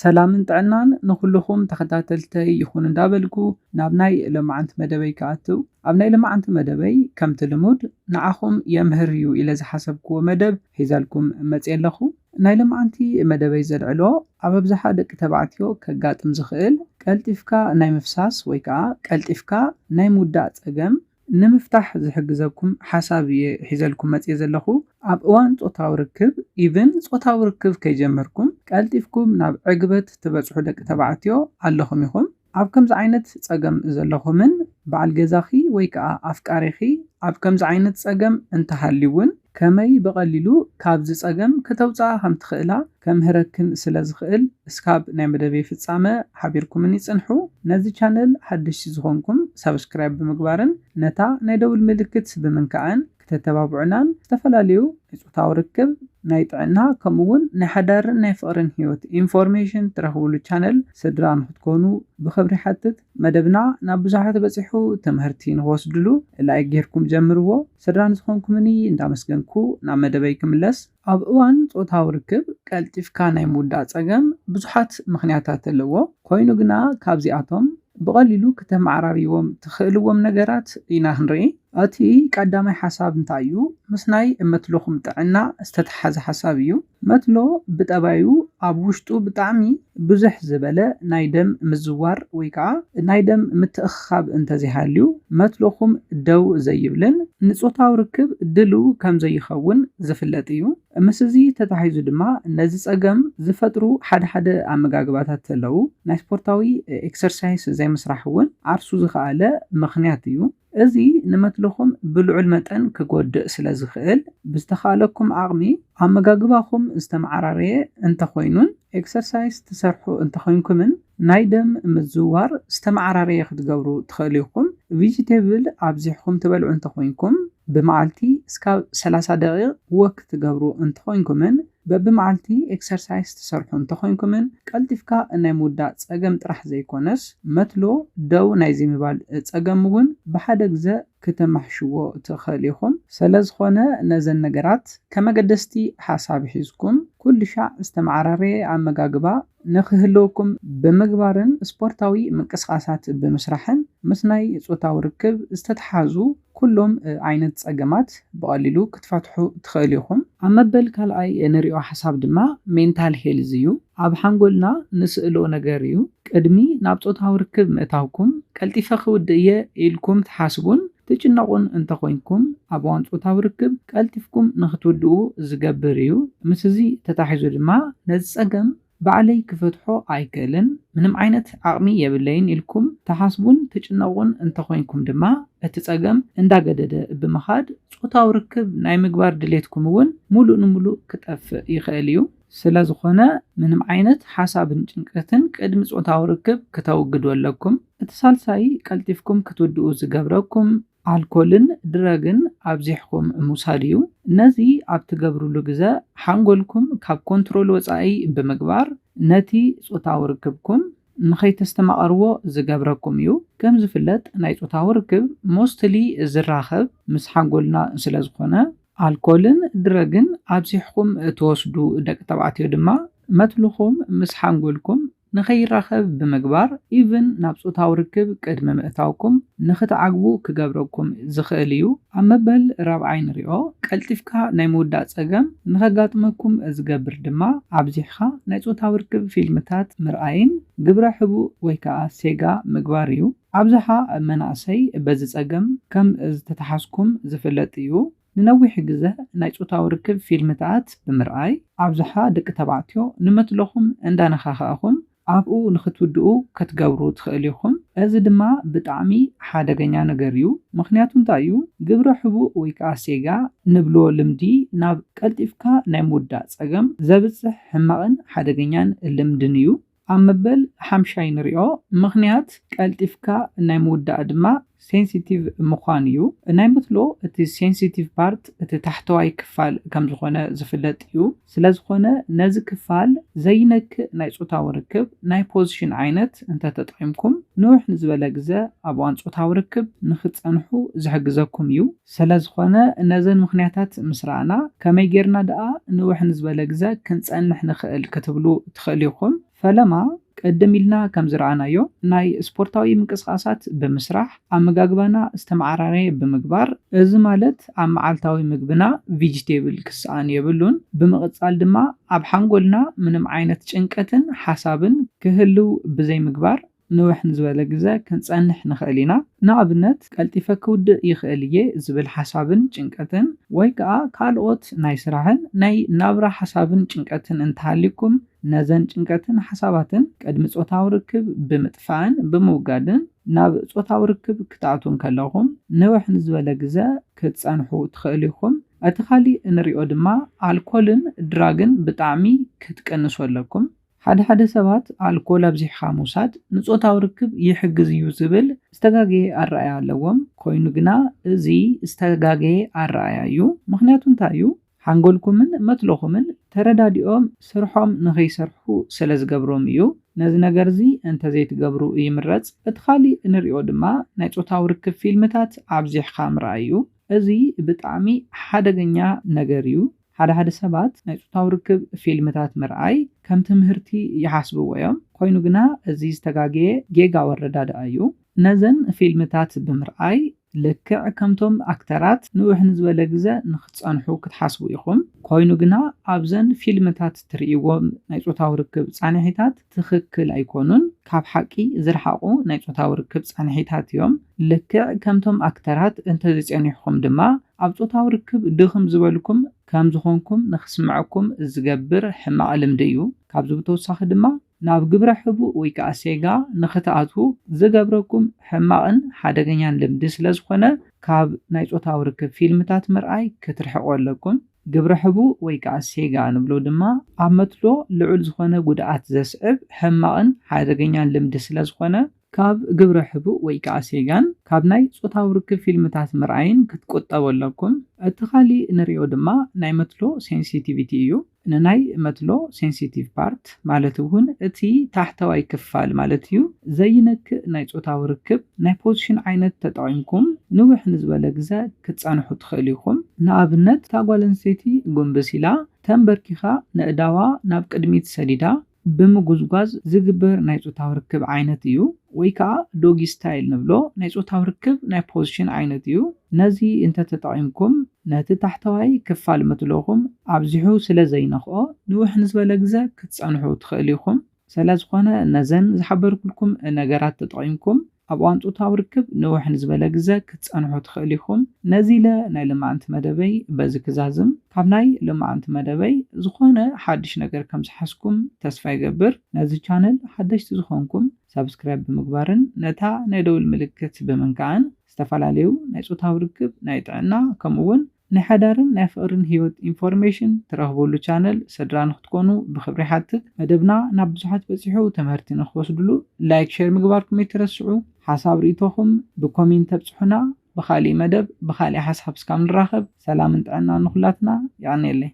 سلامن ጥዕናን ንኩልኩም ተኸታተልተይ ይኹን እንዳበልኩ ናብ ናይ ልምዓንቲ መደበይ ከኣትው ኣብ ናይ ልምዓንቲ መደበይ ከምቲ ልሙድ ንዓኹም የምህር እዩ ኢለ ዝሓሰብክዎ መደብ ሒዘልኩም መፅእ ኣለኹ ናይ ልምዓንቲ መደበይ ዘልዕሎ ኣብ ኣብዝሓ ደቂ ተባዕትዮ ከጋጥም ዝኽእል ቀልጢፍካ ናይ ምፍሳስ ወይ ከዓ ቀልጢፍካ ናይ ምውዳእ ፀገም ንምፍታሕ ዝሕግዘኩም ሓሳብ ሒዘልኩም መፅእ ዘለኹ ኣብ እዋን ጾታዊ ርክብ ኢቭን ጾታዊ ርክብ ከይጀመርኩም ቀልጢፍኩም ናብ ዕግበት ትበጽሑ ደቂ ተባዕትዮ ኣለኹም ኢኹም ኣብ ከምዚ ዓይነት ፀገም ዘለኹምን በዓል ገዛኺ ወይ ከዓ ኣፍቃሪኺ ኣብ ከምዚ ዓይነት ፀገም እንተሃልዩውን ከመይ በቐሊሉ ካብዚ ፀገም ከተውፃኣ ከም ትኽእላ ከምህረክን ስለ ዝኽእል እስካብ ናይ መደበይ ፍጻመ ሓቢርኩምኒ ጽንሑ ነዚ ቻነል ሓድሽ ዝኾንኩም ሰብስክራይብ ብምግባርን ነታ ናይ ደውል ምልክት ብምንካዕን ከተተባብዑናን ዝተፈላለዩ ጾታዊ ርክብ ናይ ጥዕና ከምኡውን ናይ ሓዳርን ናይ ፍቕርን ህይወት ኢንፎርሜሽን ትረኽብሉ ቻነል ስድራ ንኽትኮኑ ብኽብሪ ሓትት መደብና ናብ ብዙሓት በፂሑ ትምህርቲ ንወስድሉ ላይክ ጌርኩም ጀምርዎ ስድራ ንዝኾንኩምኒ እንዳመስገንኩ ናብ መደበይ ክምለስ ኣብ እዋን ጾታዊ ርክብ ቀልጢፍካ ናይ ምውዳእ ፀገም ብዙሓት ምኽንያታት ኣለዎ ኮይኑ ግና ካብዚኣቶም ብቐሊሉ ከተመዓራርይዎም ትኽእልዎም ነገራት ኢና ክንርኢ እቲ ቀዳማይ ሓሳብ እንታይ እዩ ምስ ናይ መትሎኹም ጥዕና ዝተተሓዘ ሓሳብ እዩ መትሎ ብጠባዩ ኣብ ውሽጡ ብጣዕሚ ብዙሕ ዝበለ ናይ ደም ምዝዋር ወይ ከዓ ናይ ደም ምትእኽኻብ እንተዘይሃልዩ መትሎኹም ደው ዘይብልን ንጾታዊ ርክብ ድልው ከም ዘይኸውን ዝፍለጥ እዩ ምስ እዚ ተታሒዙ ድማ ነዚ ፀገም ዝፈጥሩ ሓደ ኣመጋግባታት ኣለዉ ናይ ስፖርታዊ ኤክሰርሳይዝ ዘይምስራሕ እውን ዓርሱ ዝኸኣለ ምኽንያት እዩ እዚ ንመትለኹም ብልዑል መጠን ክጎድእ ስለ ዝኽእል ብዝተኻለኩም ዓቕሚ ኣመጋግባኹም ዝተመዓራረየ እንተኾይኑን ኤክሰርሳይዝ ትሰርሑ እንተኾይንኩምን ናይ ደም ምዝዋር ዝተመዓራረየ ክትገብሩ ትኽእሉ ኢኹም ቪጂቴብል ኣብዚሕኩም ትበልዑ እንተኾይንኩም ብመዓልቲ እስካብ 30 ደቂቕ ወክ ትገብሩ እንተኾይንኩምን በብመዓልቲ ኤክሰርሳይዝ ትሰርሑ እንተኾይንኩምን ቀልጢፍካ ናይ ምውዳእ ፀገም ጥራሕ ዘይኮነስ መትሎ ደው ናይ ምባል ፀገም እውን ብሓደ ግዜ ከተማሕሽዎ ትኽእሉ ኢኹም ስለዝኾነ ነዘን ነገራት ከመገደስቲ ሓሳብ ሒዝኩም ኩሉ ሻዕ ዝተመዓራረየ ኣመጋግባ ንኽህልወኩም ብምግባርን ስፖርታዊ ምንቅስቃሳት ብምስራሕን ምስ ናይ ጾታዊ ርክብ ዝተተሓዙ ኩሎም ዓይነት ፀገማት ብቐሊሉ ክትፈትሑ ትኽእሉ ኢኹም ኣብ መበል ካልኣይ ንሪኦ ሓሳብ ድማ ሜንታል ሄልዝ እዩ ኣብ ሓንጎልና ንስእሎ ነገር እዩ ቅድሚ ናብ ጾታዊ ርክብ ምእታውኩም ቀልጢፈ ክውድእ እየ ኢልኩም ትሓስቡን ትጭነቁን እንተኾይንኩም ኣብ እዋን ጾታዊ ርክብ ቀልጢፍኩም ንኽትውድኡ ዝገብር እዩ ምስ እዚ ተታሒዙ ድማ ነዚ ፀገም ባዕለይ ክፈትሖ ኣይክእልን ምንም ዓይነት ዓቕሚ የብለይን ኢልኩም ተሓስቡን ትጭነቁን እንተኾይንኩም ድማ እቲ ፀገም እንዳገደደ ብምኻድ ጾታዊ ርክብ ናይ ምግባር ድሌትኩም እውን ሙሉእ ንሙሉእ ክጠፍእ ይኽእል እዩ ስለዝኾነ ምንም ዓይነት ሓሳብን ጭንቀትን ቅድሚ ጾታዊ ርክብ ከተውግዱ ኣለኩም እቲ ሳልሳይ ቀልጢፍኩም ክትውድኡ ዝገብረኩም ኣልኮልን ድረግን ኣብዚሕኩም ምውሳድ እዩ ነዚ ኣብ ትገብሩሉ ግዜ ሓንጎልኩም ካብ ኮንትሮል ወፃኢ ብምግባር ነቲ ጾታዊ ርክብኩም ንኸይተስተማቐርዎ ዝገብረኩም እዩ ከም ዝፍለጥ ናይ ጾታዊ ርክብ ሞስትሊ ዝራኸብ ምስ ሓንጎልና ስለዝኾነ ኣልኮልን ድረግን ኣብዚሕኩም ትወስዱ ደቂ ተባዕትዮ ድማ መትልኹም ምስ ሓንጎልኩም ንኸይራኸብ ብምግባር ኢቭን ናብ ጾታዊ ርክብ ቅድሚ ምእታውኩም ንኽትዓግቡ ክገብረኩም ዝኽእል እዩ ኣብ መበል ራብዓይ ንሪኦ ቀልጢፍካ ናይ ምውዳእ ፀገም ንኸጋጥመኩም ዝገብር ድማ ኣብዚሕካ ናይ ጾታዊ ርክብ ፊልምታት ምርኣይን ግብረ ሕቡእ ወይ ከዓ ሴጋ ምግባር እዩ ኣብዝሓ መናእሰይ በዚ ፀገም ከም ዝተተሓዝኩም ዝፍለጥ እዩ ንነዊሕ ግዜ ናይ ጾታዊ ርክብ ፊልምታት ብምርኣይ ኣብዝሓ ደቂ ተባዕትዮ ንመትለኹም እንዳነኻኽኣኹም ኣብኡ ንኽትውድኡ ክትገብሩ ትኽእሉ ኢኹም እዚ ድማ ብጣዕሚ ሓደገኛ ነገር እዩ ምኽንያቱ እንታይ እዩ ግብረ ሕቡእ ወይ ከዓ ሴጋ ንብሎ ልምዲ ናብ ቀልጢፍካ ናይ ምውዳእ ፀገም ዘብፅሕ ሕማቕን ሓደገኛን ልምድን እዩ ኣብ መበል ሓምሻይ ንሪኦ ምኽንያት ቀልጢፍካ ናይ ምውዳእ ድማ ሴንሲቲቭ ምዃን እዩ ናይ መትሎ እቲ ሴንሲቲቭ ፓርት እቲ ታሕተዋይ ክፋል ከም ዝኾነ ዝፍለጥ እዩ ስለዝኾነ ነዚ ክፋል ዘይነክእ ናይ ጾታዊ ርክብ ናይ ፖዚሽን ዓይነት እንተተጠቒምኩም ንውሕ ንዝበለ ግዜ ኣብ እዋን ጾታዊ ርክብ ንኽትፀንሑ ዝሕግዘኩም እዩ ስለዝኾነ ነዘን ምኽንያታት ምስ ረኣና ከመይ ጌርና ደኣ ንውሕ ንዝበለ ግዜ ክንፀንሕ ንኽእል ክትብሉ ትኽእሉ ኢኹም ፈለማ ቀደም ኢልና ከም ዝረኣናዮ ናይ ስፖርታዊ ምንቅስቃሳት ብምስራሕ ኣመጋግባና ዝተመዓራረየ ብምግባር እዚ ማለት ኣብ መዓልታዊ ምግብና ቬጂቴብል ክስኣን የብሉን ብምቕጻል ድማ ኣብ ሓንጎልና ምንም ዓይነት ጭንቀትን ሓሳብን ክህልው ብዘይ ምግባር ንውሕ ንዝበለ ግዜ ክንጸንሕ ንኽእል ኢና ንኣብነት ቀልጢፈ ክውድእ ይኽእል እየ ዝብል ሓሳብን ጭንቀትን ወይ ከዓ ካልኦት ናይ ስራሕን ናይ ናብራ ሓሳብን ጭንቀትን እንተሃሊኩም ነዘን ጭንቀትን ሓሳባትን ቅድሚ ጾታዊ ርክብ ብምጥፋእን ብምውጋድን ናብ ጾታዊ ርክብ ክትኣትውን ከለኹም ንውሕ ንዝበለ ግዜ ክትጸንሑ ትኽእሉ ኢኹም። እቲ ካሊእ እንሪኦ ድማ ኣልኮልን ድራግን ብጣዕሚ ክትቀንሱ ኣለኩም። ሓደ ሰባት ኣልኮል ኣብዚሕካ ምውሳድ ንጾታዊ ርክብ ይሕግዝ እዩ ዝብል ዝተጋገየ ኣረኣያ ኣለዎም። ኮይኑ ግና እዚ ዝተጋገየ ኣረኣያ እዩ። ምክንያቱ እንታይ እዩ? ሓንጎልኩምን መትለኹምን ተረዳዲኦም ስርሖም ንኸይሰርሑ ስለ ዝገብሮም እዩ። ነዚ ነገር እዚ እንተዘይትገብሩ ይምረፅ። እቲ ካሊእ እንሪኦ ድማ ናይ ጾታዊ ርክብ ፊልምታት ኣብዚሕካ ምርኣይ እዩ። እዚ ብጣዕሚ ሓደገኛ ነገር እዩ። ሓደ ሰባት ናይ ጾታዊ ርክብ ፊልምታት ምርኣይ ከም ትምህርቲ ይሓስብዎ እዮም። ኮይኑ ግና እዚ ዝተጋገየ ጌጋ ወረዳድኣ እዩ። ነዘን ፊልምታት ብምርኣይ ልክዕ ከምቶም ኣክተራት ንውሕ ንዝበለ ግዜ ንክትጸንሑ ክትሓስቡ ኢኹም። ኮይኑ ግና ኣብዘን ፊልምታት ትርእይዎም ናይ ጾታዊ ርክብ ጻንሒታት ትኽክል ኣይኮኑን። ካብ ሓቂ ዝረሓቑ ናይ ጾታዊ ርክብ ጻንሒታት እዮም። ልክዕ ከምቶም ኣክተራት እንተዝጸኒሕኩም ድማ ኣብ ጾታዊ ርክብ ድኽም ዝበልኩም ከም ዝኾንኩም ንኽስምዐኩም ዝገብር ሕማቕ ልምዲ እዩ። ካብዚ ብተወሳኺ ድማ ናብ ግብረ ሕቡእ ወይ ከዓ ሴጋ ንኽትኣትዉ ዝገብረኩም ሕማቕን ሓደገኛን ልምዲ ስለ ዝኾነ ካብ ናይ ጾታዊ ርክብ ፊልምታት ምርኣይ ክትርሕቑ ኣለኩም። ግብረ ሕቡእ ወይ ከዓ ሴጋ ንብሎ ድማ ኣብ መትሎ ልዑል ዝኾነ ጉድኣት ዘስዕብ ሕማቕን ሓደገኛን ልምዲ ስለ ዝኾነ ካብ ግብረ ሕቡእ ወይ ከዓ ሴጋን ካብ ናይ ጾታዊ ርክብ ፊልምታት ምርኣይን ክትቆጠቡ ኣለኩም። እቲ ካሊእ እንሪኦ ድማ ናይ መትሎ ሴንሲቲቪቲ እዩ። ንናይ መትሎ ሴንሲቲቭ ፓርት ማለት እውን እቲ ታሕተዋይ ክፋል ማለት እዩ ዘይነክእ ናይ ጾታዊ ርክብ ናይ ፖዚሽን ዓይነት ተጠቒምኩም ንውሕ ንዝበለ ግዜ ክትጸንሑ ትኽእሉ ኢኹም። ንኣብነት እታ ጓል ኣንስተይቲ ጎንበስ ኢላ ተንበርኪኻ ንእዳዋ ናብ ቅድሚት ሰዲዳ ብምጉዝጓዝ ዝግበር ናይ ጾታዊ ርክብ ዓይነት እዩ። ወይ ከዓ ዶጊ ስታይል ንብሎ ናይ ጾታዊ ርክብ ናይ ፖዚሽን ዓይነት እዩ። ነዚ እንተተጠቒምኩም ነቲ ታሕተዋይ ክፋል መትለኹም ኣብዚሑ ስለ ዘይነኽኦ ንውሕ ንዝበለ ግዜ ክትጸንሑ ትኽእሉ ኢኹም። ስለዝኾነ ነዘን ዝሓበርኩልኩም ነገራት ተጠቒምኩም ኣብ እዋን ጾታዊ ርክብ ንውሕ ንዝበለ ግዜ ክትጸንሑ ትኽእሉ ኢኹም። ነዚ ኢለ ናይ ልማዓንቲ መደበይ በዚ ክዛዝም ካብ ናይ ልማዓንቲ መደበይ ዝኾነ ሓድሽ ነገር ከም ዝሓስኩም ተስፋ ይገብር። ነዚ ቻነል ሓደሽቲ ዝኾንኩም ሰብስክራይብ ብምግባርን ነታ ናይ ደውል ምልክት ብምንካዕን ዝተፈላለዩ ናይ ጾታዊ ርክብ ናይ ጥዕና ከምኡውን ናይ ሓዳርን ናይ ፍቕርን ህይወት ኢንፎርሜሽን ትረኽበሉ ቻነል ስድራ ንኽትኮኑ ብኽብሪ ሓትት። መደብና ናብ ብዙሓት በፂሑ ትምህርቲ ንኽወስድሉ ላይክ ሼር ምግባርኩም ይትረስዑ። ሓሳብ ርእቶኹም ብኮሜንት ተብፅሑና። ብኻሊእ መደብ ብኻሊእ ሓሳብ እስካብ ንራኸብ ሰላምን ጥዕና ንኹላትና ይቀኒየለይ።